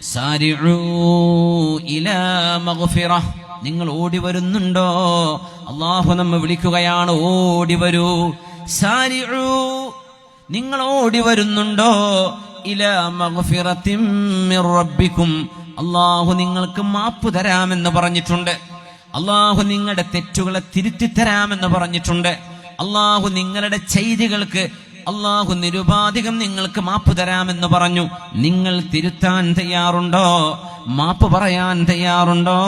സാരിഉ ഇലാ മഗ്ഫിറ, നിങ്ങൾ ഓടി വരുന്നുണ്ടോ? അല്ലാഹു നമ്മെ വിളിക്കുകയാണ്, ഓടി വരൂ. സാരിഉ, നിങ്ങൾ ഓടി വരുന്നുണ്ടോ? ഇലാ മഗ്ഫിറത്തിൻ മിർ റബ്ബിക്കും, അല്ലാഹു നിങ്ങൾക്ക് മാപ്പ് തരാമെന്ന് പറഞ്ഞിട്ടുണ്ട്. അല്ലാഹു നിങ്ങളുടെ തെറ്റുകളെ തിരുത്തി തരാമെന്ന് പറഞ്ഞിട്ടുണ്ട്. അല്ലാഹു നിങ്ങളുടെ ചെയ്തികൾക്ക് അല്ലാഹു നിരുപാധികം നിങ്ങൾക്ക് മാപ്പ് തരാമെന്ന് പറഞ്ഞു. നിങ്ങൾ തിരുത്താൻ തയ്യാറുണ്ടോ? മാപ്പ് പറയാൻ തയ്യാറുണ്ടോ?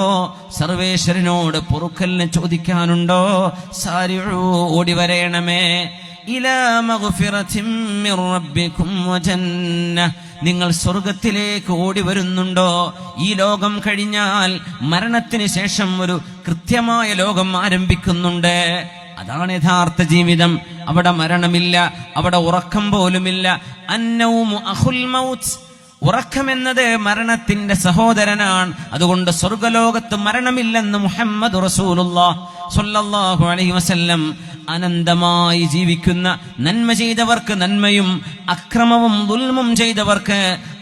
സർവേശ്വരനോട് പൊറുക്കലിനെ ചോദിക്കാനുണ്ടോ? സാരിഉ, ഓടി വരേണമേ. ഇലാ മഗ്ഫിറത്തിൻ മിർ റബ്ബിക്കും വജന്ന, നിങ്ങൾ സ്വർഗത്തിലേക്ക് ഓടി വരുന്നുണ്ടോ? ഈ ലോകം കഴിഞ്ഞാൽ മരണത്തിന് ശേഷം ഒരു കൃത്യമായ ലോകം ആരംഭിക്കുന്നുണ്ട്. അതാണ് യഥാർത്ഥ ജീവിതം. അവിടെ മരണമില്ല, അവിടെ ഉറക്കം പോലുമില്ല. അന്നൗമു അഖുൽ മൗത്ത്, ഉറക്കമെന്നത് മരണത്തിന്റെ സഹോദരനാണ്. അതുകൊണ്ട് സ്വർഗലോകത്ത് മരണമില്ലെന്ന് മുഹമ്മദ് റസൂലുള്ളാഹി സ്വല്ലല്ലാഹു അലൈഹി വസല്ലം. അനന്തമായി ജീവിക്കുന്ന, നന്മ ചെയ്തവർക്ക് നന്മയും അക്രമവും ദുൽമും ചെയ്തവർക്ക്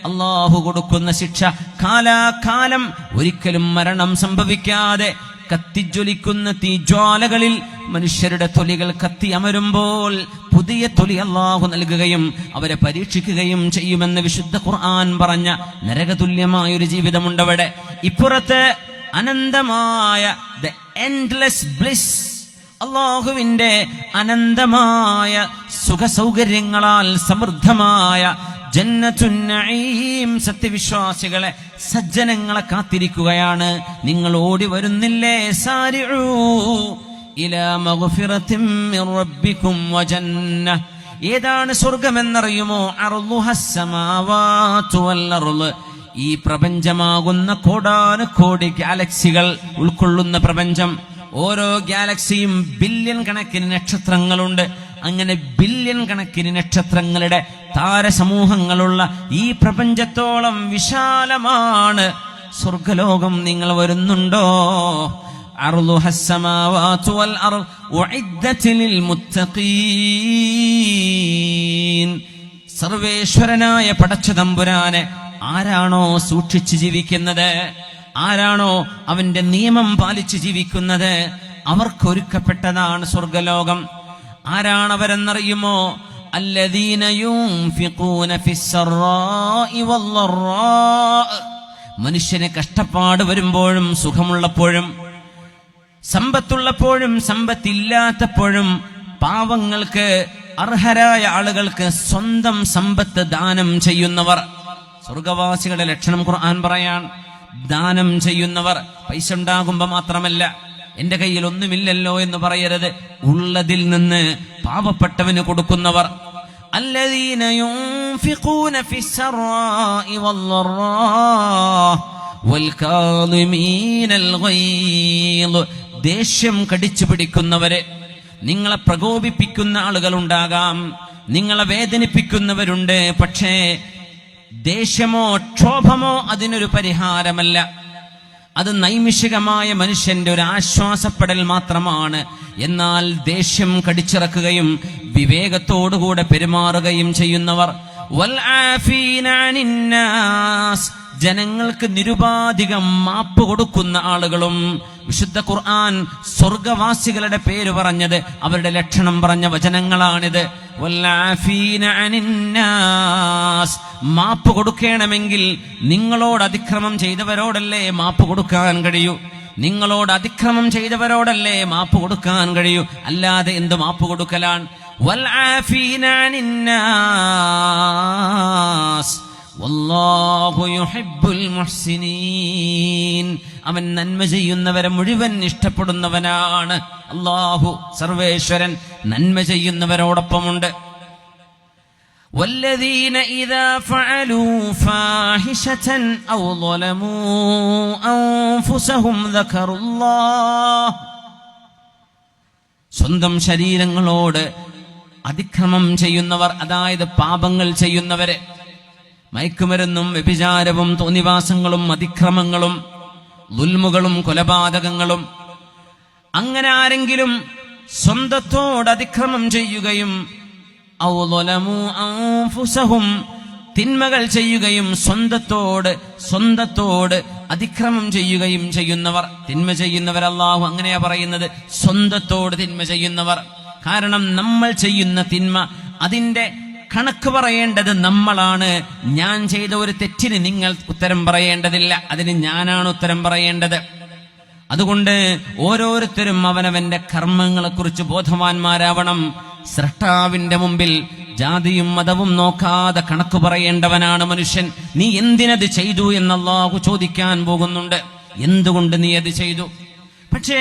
അല്ലാഹു കൊടുക്കുന്ന ശിക്ഷ കാലാകാലം ഒരിക്കലും മരണം സംഭവിക്കാതെ കത്തിജ്വലിക്കുന്ന തീജ്വാലകളിൽ മനുഷ്യരുടെ തൊലികൾ കത്തി അമരുമ്പോൾ പുതിയ തൊലി അല്ലാഹു നൽകുകയും അവരെ പരീക്ഷിക്കുകയും ചെയ്യുമെന്ന് വിശുദ്ധ ഖുർആൻ പറഞ്ഞ നരകതുല്യമായ ഒരു ജീവിതമുണ്ടവിടെ. ഇപ്പുറത്ത് അനന്തമായ ദ എൻഡ്ലെസ് ബ്ലിസ്, അല്ലാഹുവിന്റെ അനന്തമായ സുഖസൗകര്യങ്ങളാൽ സമൃദ്ധമായ ജന്നത്തുൻ നഈം സത്യവിശ്വാസികളെ, സജ്ജനങ്ങളെ കാത്തിരിക്കുകയാണ്. നിങ്ങൾ ഓടി വരുന്നില്ലേ? സാരിഉ ഇലാ മഗ്ഫിറത്തിൻ മിർ റബ്ബിക്കും വജന്ന. ഏതാണ് സ്വർഗമെന്നറിയുമോ? അർളുഹസ് സമാവാതു വൽ അർള്, ഈ പ്രപഞ്ചമാകുന്ന കോടാനുകോടി ഗാലക്സികൾ ഉൾക്കൊള്ളുന്ന പ്രപഞ്ചം. ഓരോ ഗാലക്സിയും ബില്യൺ കണക്കിന് നക്ഷത്രങ്ങളുണ്ട്. അങ്ങനെ ബില്യൺ കണക്കിന് നക്ഷത്രങ്ങളുടെ താരസമൂഹങ്ങളുള്ള ഈ പ്രപഞ്ചത്തോളം വിശാലമാണ് സ്വർഗലോകം. നിങ്ങൾ വരുന്നുണ്ടോ? അർളുഹസ് സമാവാതു വൽ അർള് ഉഇദ്ദത ലിൽ മുത്തഖീൻ. സർവേശ്വരനായ പടച്ചതമ്പുരാനെ ആരാണോ സൂക്ഷിച്ച് ജീവിക്കുന്നത്, ആരാണോ അവന്റെ നിയമം പാലിച്ച് ജീവിക്കുന്നത്, അവർക്കൊരുക്കപ്പെട്ടതാണ് സ്വർഗലോകം. ആരാണവരെന്നറിയുമോ? അല്ലദീന യുൻഫിഖൂന ഫിസ്സറാഇ വല്ലറാ. മനുഷ്യന് കഷ്ടപ്പാട് വരുമ്പോഴും സുഖമുള്ളപ്പോഴും, സമ്പത്തുള്ളപ്പോഴും സമ്പത്തില്ലാത്തപ്പോഴും, പാവങ്ങൾക്ക്, അർഹരായ ആളുകൾക്ക് സ്വന്തം സമ്പത്ത് ദാനം ചെയ്യുന്നവർ. സ്വർഗവാസികളുടെ ലക്ഷണം ഖുർആൻ പറയാൻ. ദാനം ചെയ്യുന്നവർ. പൈസ ഉണ്ടാകുമ്പോ മാത്രമല്ല, എന്റെ കയ്യിൽ ഒന്നുമില്ലല്ലോ എന്ന് പറയരുത്, ഉള്ളതിൽ നിന്ന് പാവപ്പെട്ടവന് കൊടുക്കുന്നവർ. അല്ലദീന യുൻഫിഖൂന ഫിസ്സറാഇ വല്ലറാ വൽകാളിമീനൽ ഗൈദ്. ദേഷ്യം കടിച്ചു പിടിക്കുന്നവരെ, നിങ്ങളെ പ്രകോപിപ്പിക്കുന്ന ആളുകളുണ്ടാകാം, നിങ്ങളെ വേദനിപ്പിക്കുന്നവരുണ്ട്. പക്ഷേ ദേഷ്യമോ ക്ഷോഭമോ അതിനൊരു പരിഹാരമല്ല. അത് നൈമിഷികമായ മനുഷ്യന്റെ ഒരു ആശ്വാസപ്പെടൽ മാത്രമാണ്. എന്നാൽ ദേഷ്യം കടിച്ചിറക്കുകയും വിവേകത്തോടുകൂടെ പെരുമാറുകയും ചെയ്യുന്നവർ, വൽ ആഫീന അനിന്നാസ്, ജനങ്ങൾക്ക് നിരുപാധികം മാപ്പ് കൊടുക്കുന്ന ആളുകളും. വിശുദ്ധ ഖുർആൻ സ്വർഗവാസികളുടെ പേര് പറഞ്ഞത്, അവരുടെ ലക്ഷണം പറഞ്ഞ വചനങ്ങളാണിത്. വല്ലാഫീന അനിന്നാസ്, മാപ്പ് കൊടുക്കണമെങ്കിൽ നിങ്ങളോട് അതിക്രമം ചെയ്തവരോടല്ലേ മാപ്പ് കൊടുക്കാൻ കഴിയൂ? നിങ്ങളോട് അതിക്രമം ചെയ്തവരോടല്ലേ മാപ്പ് കൊടുക്കാൻ കഴിയൂ? അല്ലാതെ എന്ത് മാപ്പ് കൊടുക്കലാണ്? വൽആഫീന അനിന്നാസ് വല്ലാഹു യുഹിബ്ബുൽ മുഹ്സിനീൻ. അവൻ നന്മ ചെയ്യുന്നവരെ മുഴുവൻ ഇഷ്ടപ്പെടുന്നവനാണ്. അല്ലാഹു സർവേശ്വരൻ നന്മ ചെയ്യുന്നവരോടൊപ്പമുണ്ട്. വല്ലദീന ഇദാ ഫഅലൂ ഫാഹിശതൻ ഔ ളലമൂ അൻഫുസഹും ദക്കറുല്ലാഹ്. സ്വന്തം ശരീരങ്ങളോട് അതിക്രമം ചെയ്യുന്നവർ, അതായത് പാപങ്ങൾ ചെയ്യുന്നവരെ, മയക്കുമരുന്നും വ്യഭിചാരവും തോന്നിവാസങ്ങളും അതിക്രമങ്ങളും ദുൽമുകളും കൊലപാതകങ്ങളും, അങ്ങനെ ആരെങ്കിലും സ്വന്തത്തോട് അതിക്രമം ചെയ്യുകയും ഔ ളലമൂ അൻഫുസഹും, തിന്മകൾ ചെയ്യുകയും സ്വന്തത്തോട് അതിക്രമം ചെയ്യുകയും ചെയ്യുന്നവർ. തിന്മ ചെയ്യുന്നവർ അല്ലാഹു അങ്ങനെയാ പറയുന്നത്, സ്വന്തത്തോട് തിന്മ ചെയ്യുന്നവർ. കാരണം നമ്മൾ ചെയ്യുന്ന തിന്മ അതിന്റെ കണക്ക് പറയേണ്ടത് നമ്മളാണ്. ഞാൻ ചെയ്ത ഒരു തെറ്റിന് നിങ്ങൾ ഉത്തരം പറയേണ്ടതില്ല, അതിന് ഞാനാണ് ഉത്തരം പറയേണ്ടത്. അതുകൊണ്ട് ഓരോരുത്തരും അവനവന്റെ കർമ്മങ്ങളെക്കുറിച്ച് ബോധവാന്മാരാവണം. സ്രഷ്ടാവിന്റെ മുമ്പിൽ ജാതിയും മതവും നോക്കാതെ കണക്ക് പറയേണ്ടവനാണ് മനുഷ്യൻ. നീ എന്തിനത് ചെയ്തു എന്ന് അല്ലാഹു ചോദിക്കാൻ പോകുന്നുണ്ട്. എന്തുകൊണ്ട് നീ അത് ചെയ്തു? പക്ഷേ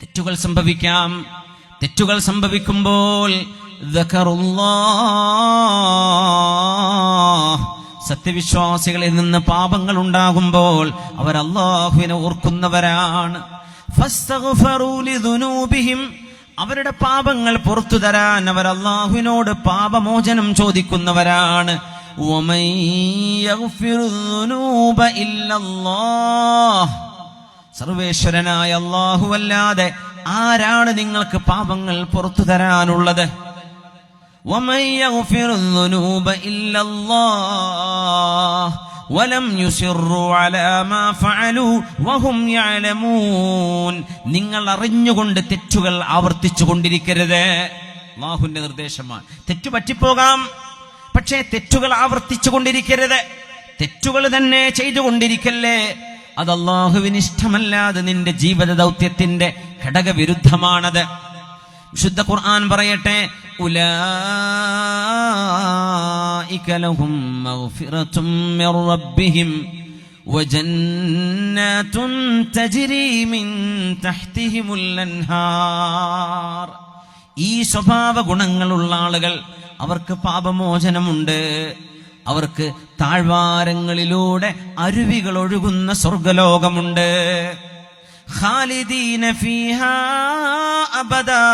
തെറ്റുകൾ സംഭവിക്കാം. തെറ്റുകൾ സംഭവിക്കുമ്പോൾ സത്യവിശ്വാസികളിൽ നിന്ന് പാപങ്ങൾ ഉണ്ടാകുമ്പോൾ അവർ അല്ലാഹുവിനെ ഓർക്കുന്നവരാണ്. ഫസ്തഗ്ഫറൂ ലിദുനൂബിഹിം, അവരുടെ പാപങ്ങൾ പുറത്തു തരാൻ അവർ അല്ലാഹുവിനോട് പാപമോചനം ചോദിക്കുന്നവരാണ്. വമൻ യഗ്ഫിറുദ്ദുനൂബ ഇല്ലല്ലാഹ്, സർവേശ്വരനായ അല്ലാഹു അല്ലാതെ ആരാണ് നിങ്ങൾക്ക് പാപങ്ങൾ പുറത്തു തരാനുള്ളത്? വമൻ യഗ്ഫിറുദ്ദുനൂബ ഇല്ലല്ലാഹ് വലം യുസിറു അലാ മാ ഫഅലു വഹും യഅലമൂൻ. നിങ്ങൾ അറിഞ്ഞുകൊണ്ട് തെറ്റുകൾ ആവർത്തിച്ചു കൊണ്ടിരിക്കരുത്. അല്ലാഹുവിന്റെ നിർദ്ദേശമാണ്. തെറ്റു പറ്റിപ്പോകാം, പക്ഷേ തെറ്റുകൾ ആവർത്തിച്ചു കൊണ്ടിരിക്കരുത്. തെറ്റുകൾ തന്നെ ചെയ്തുകൊണ്ടിരിക്കല്ലേ. അത് അല്ലാഹുവിന് ഇഷ്ടമല്ലാതെ നിന്റെ ജീവിത ദൗത്യത്തിന്റെ ഘടകവിരുദ്ധമാണത്. വിശുദ്ധ ഖുർആൻ പറയട്ടെ, ഉലൈക ലഹും മഗ്ഫിറത്തും മിർ റബ്ബിഹിം വജന്നാതുൻ തജ്രി മിൻ തഹ്തിഹിമുൽ അൻഹാർ. ഈ സ്വഭാവ ഗുണങ്ങളുള്ള ആളുകൾ, അവർക്ക് പാപമോചനമുണ്ട്. അവർക്ക് താഴ്വാരങ്ങളിലൂടെ അരുവികൾ ഒഴുകുന്ന സ്വർഗലോകമുണ്ട്. ഖാലിദീന ഫീഹാ അബദാ,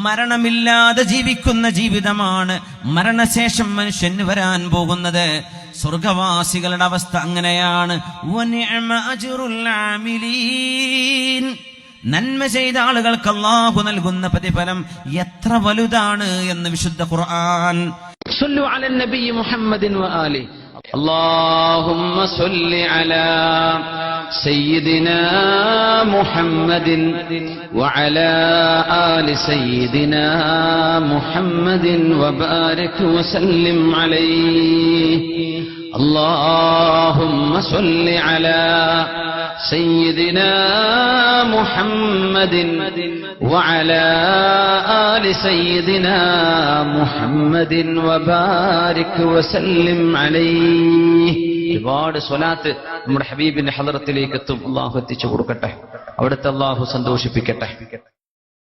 മരണമില്ലാതെ ജീവിക്കുന്ന ജീവിതമാണ് മരണശേഷം മനുഷ്യന് വരാൻ പോകുന്നത്. സ്വർഗവാസികളുടെ അവസ്ഥ അങ്ങനെയാണ്. വനിഅമ അജ്റുൽ ആമിലീൻ, നന്മ ചെയ്ത ആളുകൾക്ക് അല്ലാഹു നൽകുന്ന പ്രതിഫലം എത്ര വലുതാണ് എന്ന് വിശുദ്ധ ഖുർആൻ. صلوا على النبي محمد وآله. اللهم صل على سيدنا محمد وعلى آل سيدنا محمد وبارك وسلم عليه. اللهم صل على سيدنا محمد وعلى آل سيدنا محمد وبارك وسلم عليه. ഒരുപാട് സ്വലാത്ത് നമ്മുടെ ഹബീബിന്റെ ഹളറത്തിലേക്ക് എത്തും. അല്ലാഹു എത്തിച്ചു കൊടുക്കട്ടെ, അവിടുത്തെ അല്ലാഹു സന്തോഷിപ്പിക്കട്ടെ.